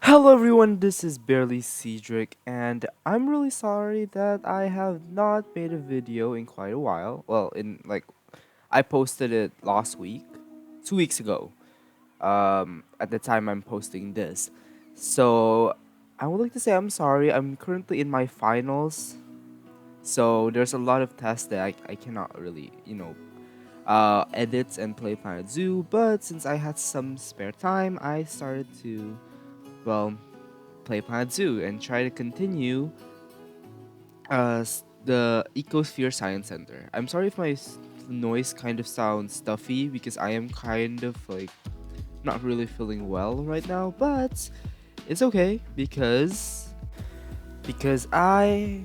Hello everyone, this is Barely Cedric, and I'm really sorry that I have not made a video in quite a while. Well, I posted it last week, 2 weeks ago. At the time I'm posting this, so I would like to say I'm sorry. I'm currently in my finals, so there's a lot of tests that I cannot really, edit and play Planet Zoo. But since I had some spare time, I started to, well, play Planet Zoo and try to continue the Ecosphere Science Center. I'm sorry if my noise kind of sounds stuffy because I am kind of like not really feeling well right now, but it's okay because I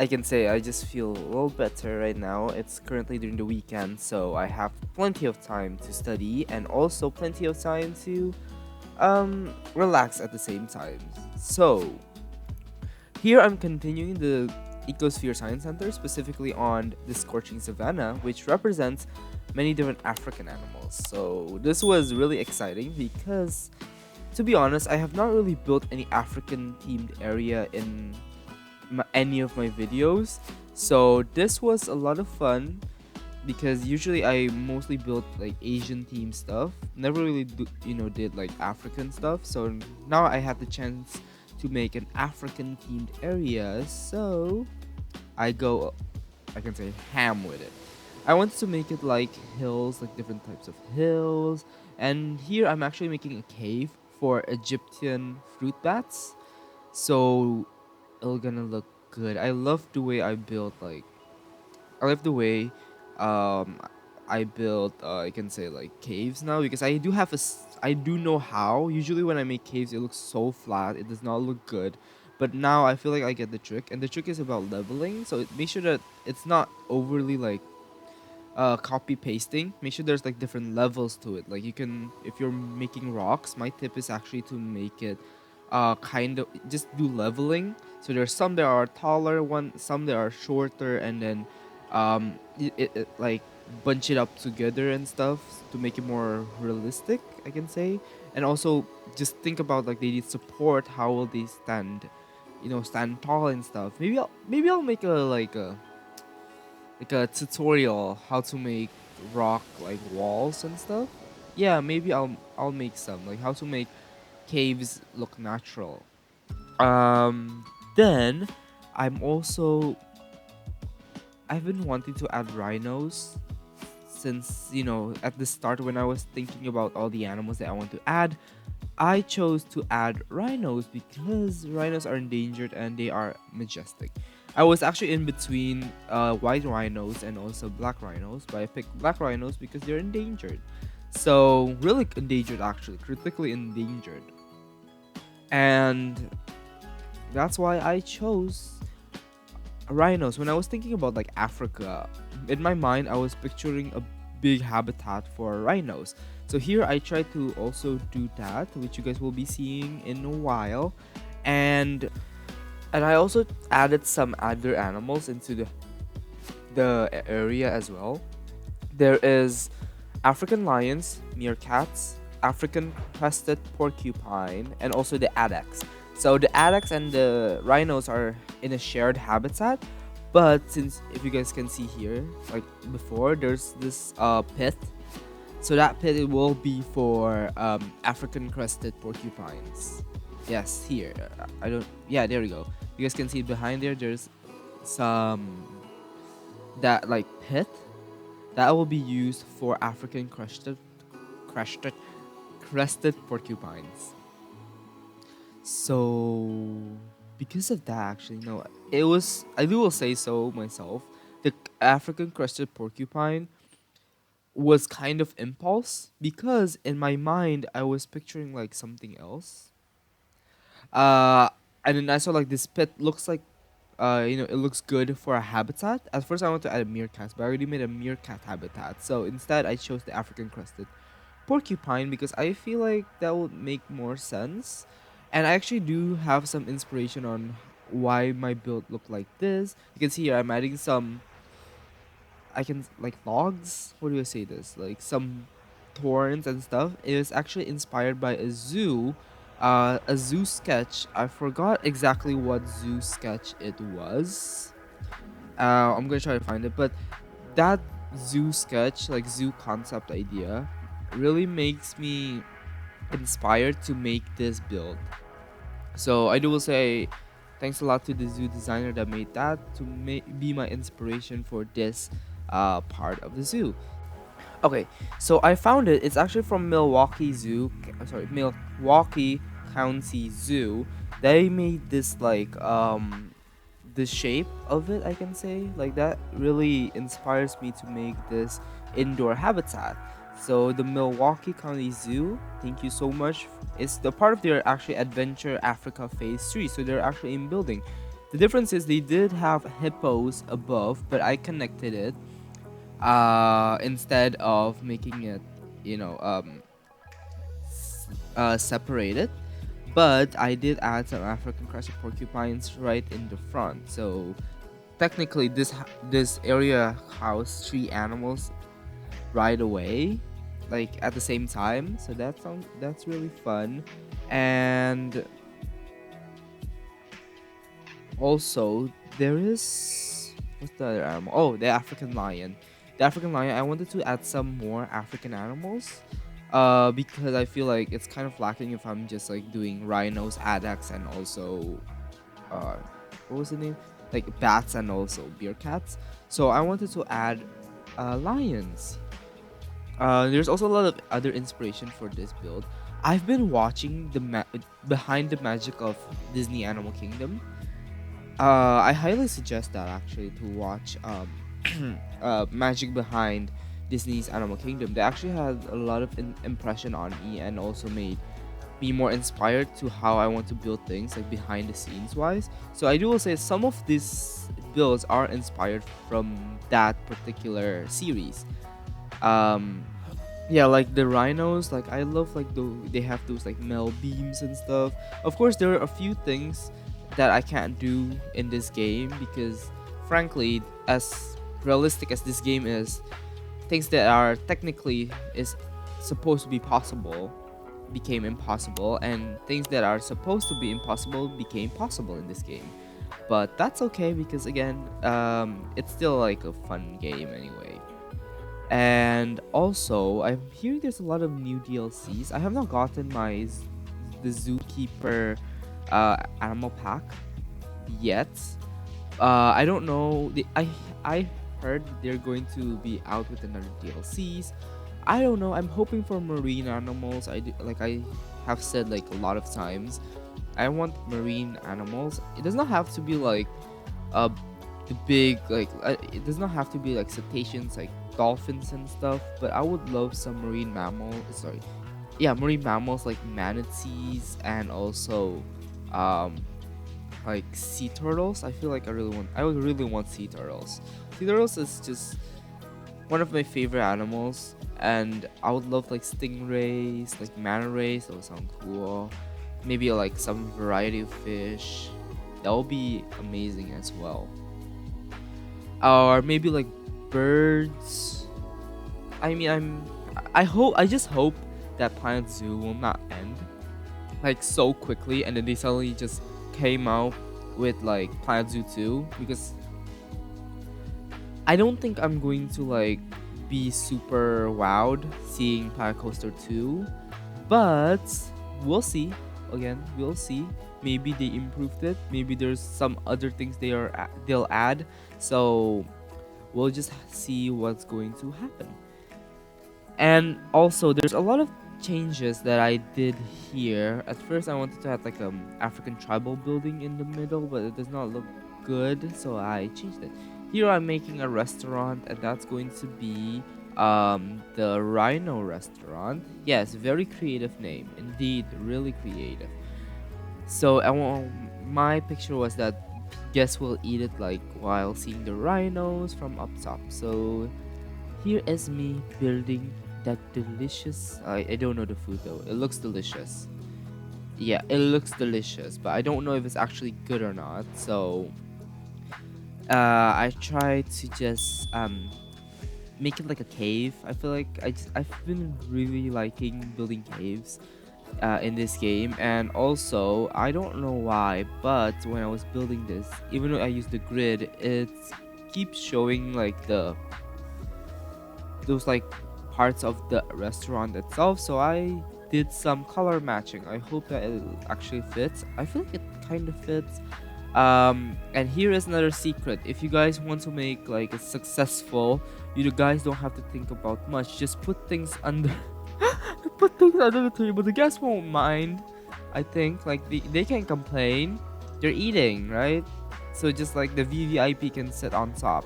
can say I just feel a little better right now. It's currently during the weekend, so I have plenty of time to study and also plenty of time to relax at the same time. So here I'm continuing the Ecosphere Science Center, specifically on the Scorching Savannah, which represents many different African animals. So this was really exciting because, to be honest, I have not really built any African themed area in any of my videos. So this was a lot of fun because usually I mostly built like Asian themed stuff. Never really did like African stuff. So now I had the chance to make an African themed area. So I can say ham with it. I wanted to make it like hills, like different types of hills. And here I'm actually making a cave for Egyptian fruit bats. So it'll gonna look good. I love the way um I build I can say like caves now because I do know how. Usually when I make caves it looks so flat. It does not look good. But now I feel like I get the trick, and the trick is about leveling. So make sure that it's not overly like copy pasting. Make sure there's like different levels to it. Like you can, if you're making rocks, my tip is actually to make it kind of just do leveling. So there's some that are taller, some that are shorter, and then like bunch it up together and stuff to make it more realistic, I can say. And also just think about like they need support. How will they stand? Stand tall and stuff. Maybe I'll make a tutorial how to make rock like walls and stuff. Yeah, maybe I'll make some like how to make caves look natural. Then I'm also I've been wanting to add rhinos since at the start when I was thinking about all the animals that I want to add. I chose to add rhinos because rhinos are endangered and they are majestic. I was actually in between white rhinos and also black rhinos, but I picked black rhinos because they're endangered. So, really endangered actually, critically endangered. And that's why I chose rhinos. When I was thinking about like Africa, in my mind I was picturing a big habitat for rhinos. So here I try to also do that, which you guys will be seeing in a while. And and I also added some other animals into the area as well. There is African lions, meerkats, African crested porcupine, and also the addax. So the addax and the rhinos are in a shared habitat, but since if you guys can see here, like before, there's this pit. So that pit it will be for African crested porcupines. Yes, here. I don't. Yeah, there we go. You guys can see behind there. There's some that like pit that will be used for African crested, crested porcupines. So because of that, actually, no, it was. I will say so myself. The African crested porcupine was kind of impulse because in my mind I was picturing like something else. Uh, and then I saw like this pit looks like it looks good for a habitat. At first, I wanted to add a meerkat, but I already made a meerkat habitat. So instead, I chose the African crested porcupine because I feel like that would make more sense. And I actually do have some inspiration on why my build looked like this. You can see here I'm adding some, I can like logs. What do I say this? Like some thorns and stuff. It is actually inspired by a zoo A zoo sketch. I forgot exactly what zoo sketch it was. I'm gonna try to find it, but that zoo sketch, like zoo concept idea, really makes me inspired to make this build. So I do will say thanks a lot to the zoo designer that made that to be my inspiration for this part of the zoo. Okay, so I found it. It's actually from Milwaukee Zoo. Sorry, Milwaukee County Zoo. They made this like the shape of it. I can say like that really inspires me to make this indoor habitat. So the Milwaukee County Zoo, thank you so much. It's the part of their actually Adventure Africa Phase 3. So they're actually in building. The difference is they did have hippos above, but I connected it instead of making it you know separated, but I did add some African crested porcupines right in the front. So technically this area housed three animals right away, like at the same time. So that's really fun. And also there is, what's the other animal? Oh, the African lion. The African lion, I wanted to add some more African animals. Because I feel like it's kind of lacking if I'm just like doing rhinos, addax, and also uh what was the name? Like bats and also meerkats. So I wanted to add lions. There's also a lot of other inspiration for this build. I've been watching behind the magic of Disney Animal Kingdom. I highly suggest that actually to watch magic behind Disney's Animal Kingdom. They actually had a lot of impression on me and also made me more inspired to how I want to build things like behind the scenes wise. So I do will say some of these builds are inspired from that particular series. Um, yeah, like the rhinos, like I love like they have those like mel beams and stuff. Of course, there are a few things that I can't do in this game because, frankly, as realistic as this game is, things that are technically is supposed to be possible became impossible, and things that are supposed to be impossible became possible in this game. But that's okay because again, it's still like a fun game anyway. And also, I'm hearing there's a lot of new DLCs. I have not gotten the Zookeeper animal pack yet. I don't know. I heard they're going to be out with another DLCs. I don't know. I'm hoping for marine animals. Like I have said like a lot of times. I want marine animals. It does not have to be like uh the big like it does not have to be like cetaceans like dolphins and stuff, but I would love some marine mammal sorry yeah, marine mammals like manatees and also um like sea turtles. I feel like I would really want sea turtles. Sea turtles is just one of my favorite animals, and I would love like stingrays, like manta rays. That would sound cool. Maybe like some variety of fish. That would be amazing as well. Or maybe like birds. I mean, I just hope that Planet Zoo will not end like so quickly, and then they suddenly just came out with like Planet Zoo 2, because I don't think I'm going to like be super wowed seeing Planet Coaster 2, but we'll see. Again, we'll see. Maybe they improved it. Maybe there's some other things they'll add. So we'll just see what's going to happen. And also, there's a lot of changes that I did here. At first, I wanted to have like African tribal building in the middle, but it does not look good, so I changed it. Here, I'm making a restaurant, and that's going to be the Rhino Restaurant. Yes, very creative name, indeed, really creative. So my picture was that guests will eat it like while seeing the rhinos from up top. So here is me building that delicious. I don't know the food though. It looks delicious. Yeah, it looks delicious, but I don't know if it's actually good or not. So I try to just make it like a cave. I feel like I've been really liking building caves. in this game. And also, I don't know why, but when I was building this, even though I used the grid, it keeps showing like those like parts of the restaurant itself. So I did some color matching. I hope that it actually fits. I feel like it kind of fits. And here is another secret. If you guys want to make like a successful, you guys don't have to think about much. Just put things under put things under the table. The guests won't mind. I think like they can complain. They're eating, right? So just like the VVIP can sit on top.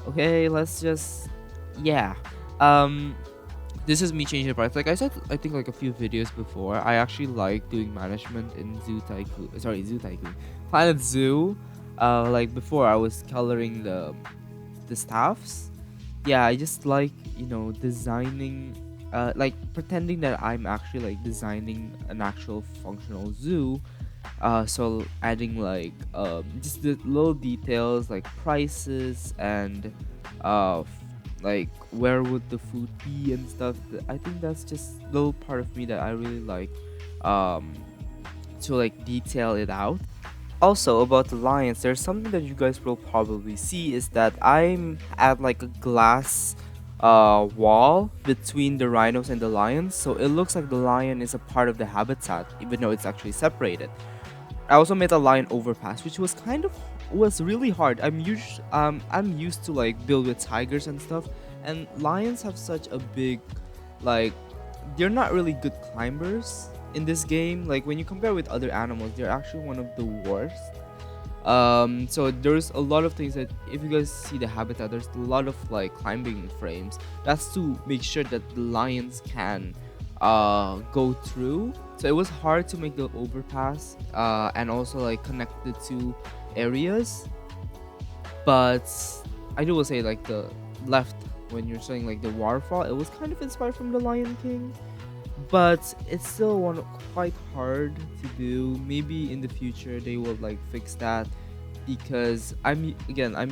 Okay, let's just yeah. Um this is me changing parts. Like I said, I think like a few videos before, I actually like doing management in Zoo Tycoon, Planet Zoo. Like before, I was coloring the staffs. Yeah, I just like designing, like pretending that I'm actually like designing an actual functional zoo. So adding like just the little details like prices and like where would the food be and stuff. I think that's just little part of me that I really like um to like detail it out. Also about the lions, there's something that you guys will probably see is that I'm at like a glass wall between the rhinos and the lions, so it looks like the lion is a part of the habitat even though it's actually separated. I also made a lion overpass, which was really hard. I'm used to like build with tigers and stuff, and lions have such a big, like, they're not really good climbers in this game. Like when you compare with other animals, they're actually one of the worst. So there's a lot of things that if you guys see the habitat, there's a lot of like climbing frames. That's to make sure that the lions can go through. So it was hard to make the overpass and also like connect the two areas. But I do will say like the left, when you're saying like the waterfall, it was kind of inspired from the Lion King, but it's still quite hard to do. Maybe in the future they will like fix that, because I'm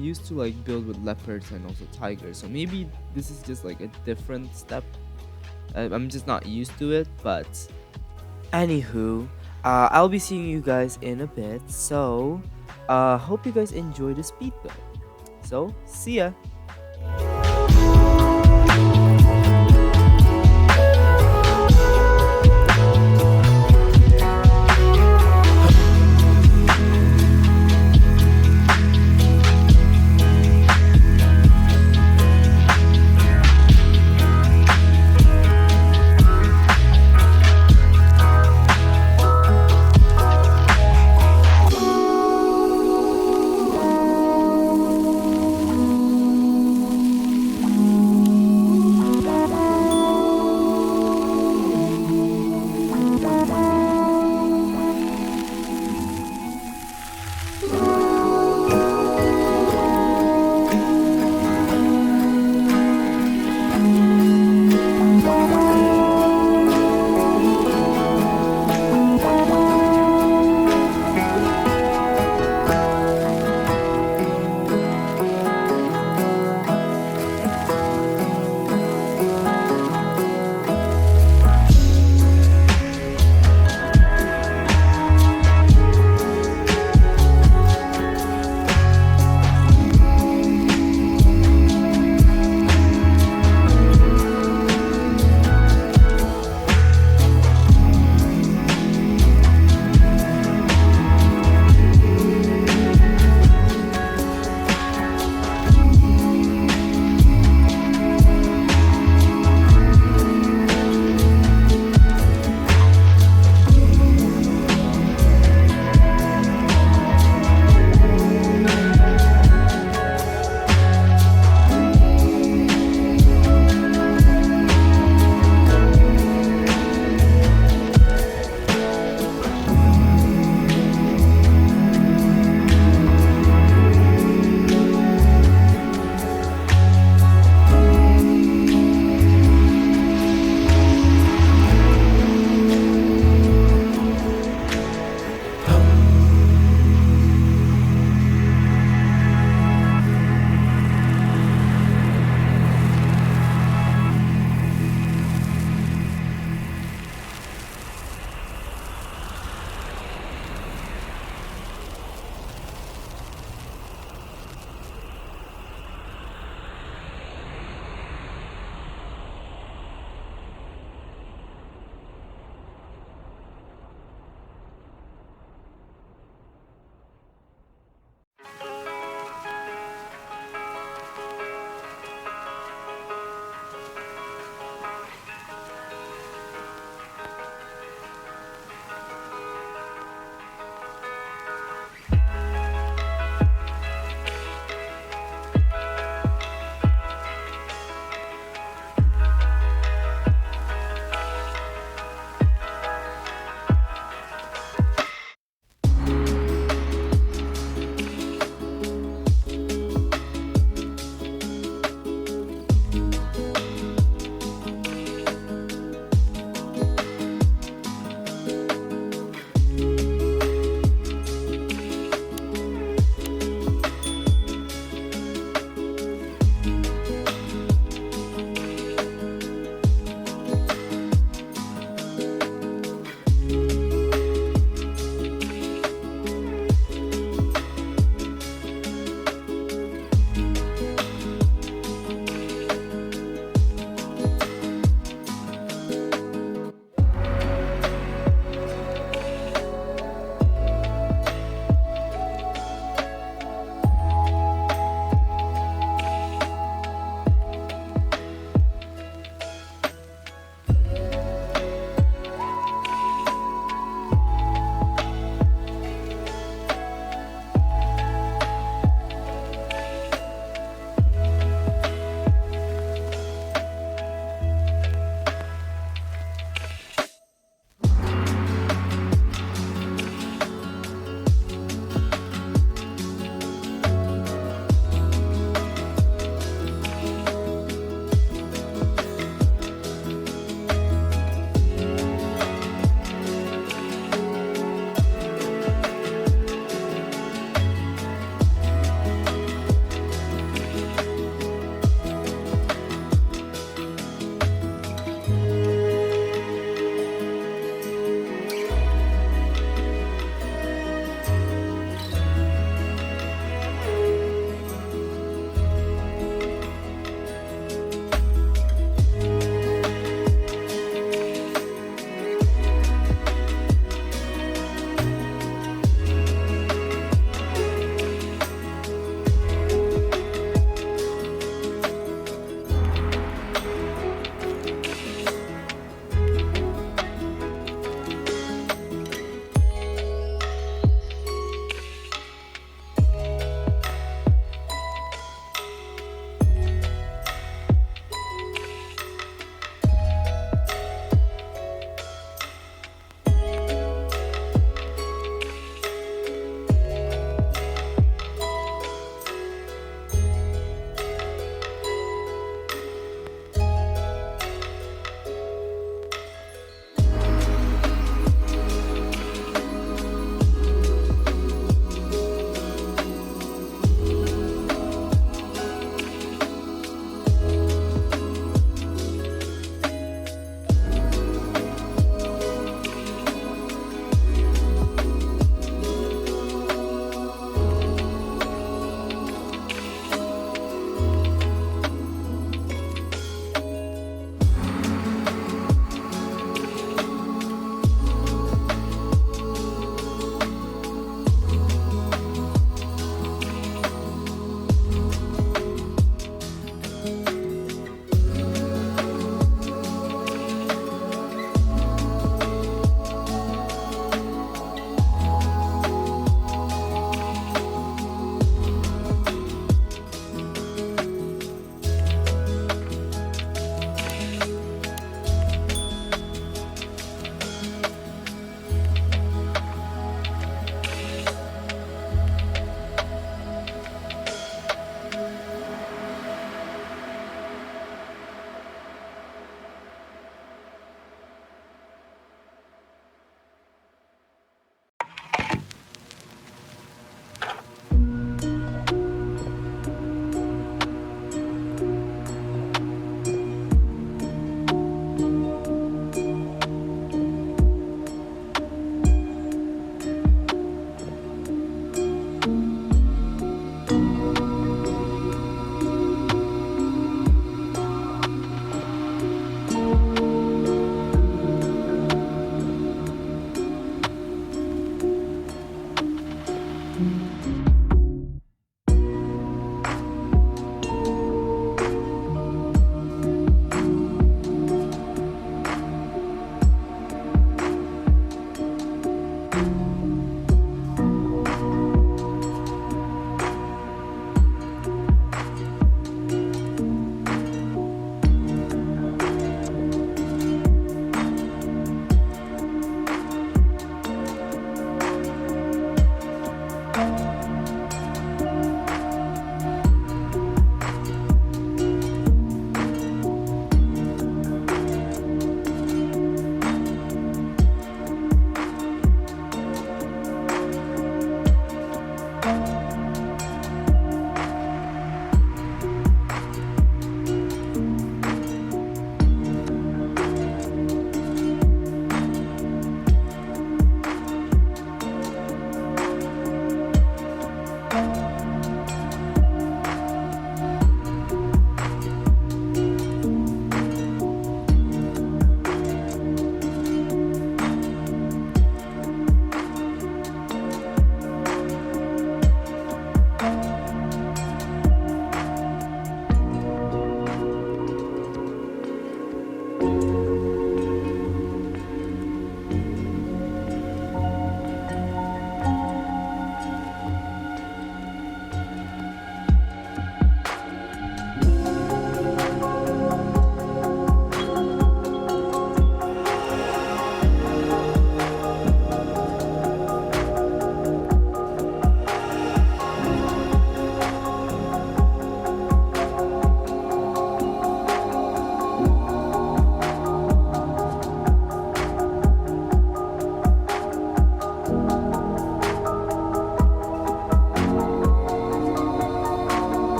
used to like build with leopards and also tigers, so maybe this is just like a different step. I'm just not used to it. But anywho, I'll be seeing you guys in a bit, so hope you guys enjoy the speed build. So see ya.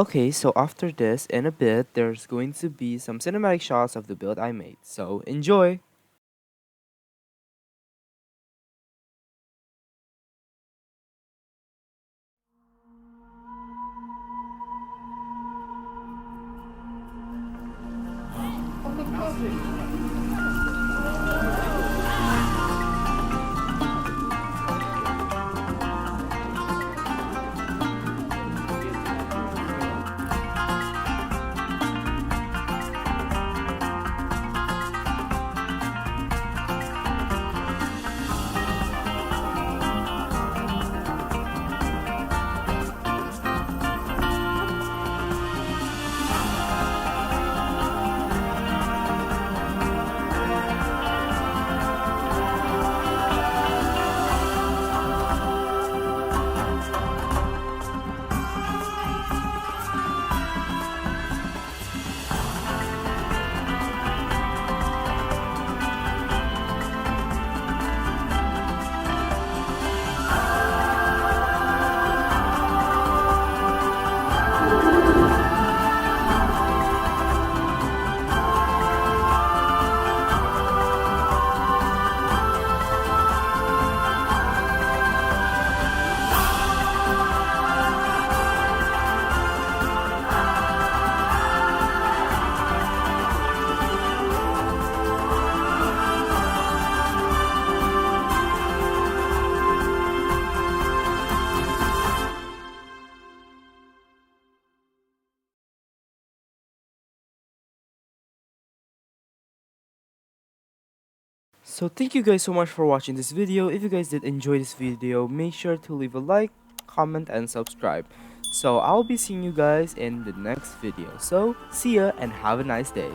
Okay, so after this, in a bit, there's going to be some cinematic shots of the build I made. So enjoy! So thank you guys so much for watching this video. If you guys did enjoy this video, make sure to leave a like, comment, and subscribe. So I'll be seeing you guys in the next video. So see ya and have a nice day.